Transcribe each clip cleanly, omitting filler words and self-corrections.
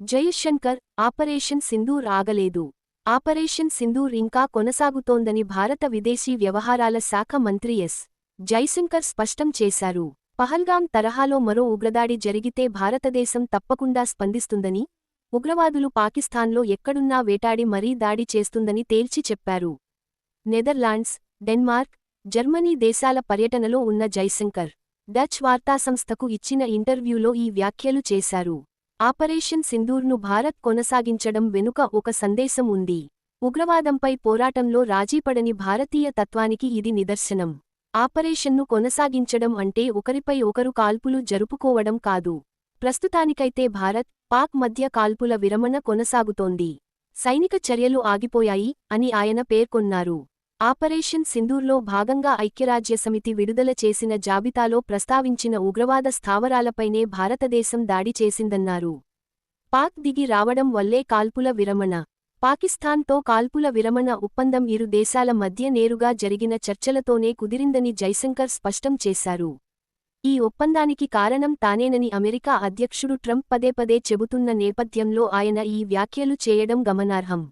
Jayashankar, operation Sindoor ఆగలేదు. Operation Sindoor ఇంకా కొనసాగుతోందని భారత విదేశీ వ్యవహారాల శాఖ మంత్రి ఎస్. జైశంకర్ స్పష్టం చేశారు. పహల్గాం తరహాలో మరో ఉగ్రదాడి జరిగితే భారతదేశం తప్పకుండా స్పందిస్తుందని, ఉగ్రవాదులు పాకిస్తాన్లో ఎక్కడున్నా వేటాడి మరీ దాడి చేస్తుందని తేల్చి చెప్పారు. నెదర్లాండ్స్, డెన్మార్క్, జర్మనీ దేశాల పర్యటనలో ఉన్న జైశంకర్, డచ్ వార్తాసంస్థకు ఇచ్చిన ఇంటర్వ్యూలో ఈ వ్యాఖ్యలు చేశారు. ఆపరేషన్ సింధూర్ను భారత్ కొనసాగించడం వెనుక ఒక సందేశం ఉంది. ఉగ్రవాదంపై పోరాటంలో రాజీపడని భారతీయ తత్వానికి ఇది నిదర్శనం. ఆపరేషన్ను కొనసాగించడం అంటే ఒకరిపై ఒకరు కాల్పులు జరుపుకోవడం కాదు. ప్రస్తుతానికైతే భారత్, పాక్ మధ్య కాల్పుల విరమణ కొనసాగుతోంది. సైనిక చర్యలు ఆగిపోయాయి అని ఆయన పేర్కొన్నారు. ఆపరేషన్ సింధూర్లో భాగంగా ఐక్యరాజ్యసమితి విడుదల చేసిన జాబితాలో ప్రస్తావించిన ఉగ్రవాద స్థావరాలపైనే భారతదేశం దాడి చేసిందన్నారు. పాక్ దిగి రావడం వల్లే కాల్పుల విరమణ. పాకిస్తాన్తో కాల్పుల విరమణ ఒప్పందం ఇరు దేశాల మధ్య నేరుగా జరిగిన చర్చలతోనే కుదిరిందని జైశంకర్ స్పష్టం చేశారు. ఈ ఒప్పందానికి కారణం తానేనని అమెరికా అధ్యక్షుడు ట్రంప్ పదేపదే చెబుతున్న నేపథ్యంలో ఆయన ఈ వ్యాఖ్యలు చేయడం గమనార్హం.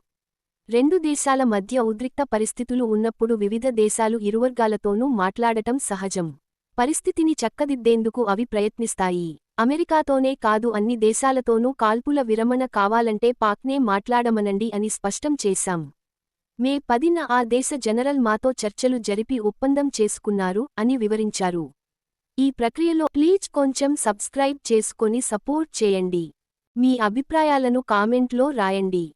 రెండు దేశాల మధ్య ఉద్రిక్త పరిస్థితులు ఉన్నప్పుడు వివిధ దేశాలు ఇరువర్గాలతోనూ మాట్లాడటం సహజం. పరిస్థితిని చక్కదిద్దేందుకు అవి ప్రయత్నిస్తాయి. అమెరికాతోనే కాదు అన్ని దేశాలతోనూ కాల్పుల విరమణ కావాలంటే పాక్నే మాట్లాడమనండి అని స్పష్టం చేశాం. మే 10న ఆ దేశ జనరల్ మాతో చర్చలు జరిపి ఒప్పందం చేసుకున్నారు అని వివరించారు. ఈ ప్రక్రియలో ప్లీజ్ కొంచెం సబ్స్క్రైబ్ చేసుకొని సపోర్ట్ చేయండి. మీ అభిప్రాయాలను కామెంట్లో రాయండి.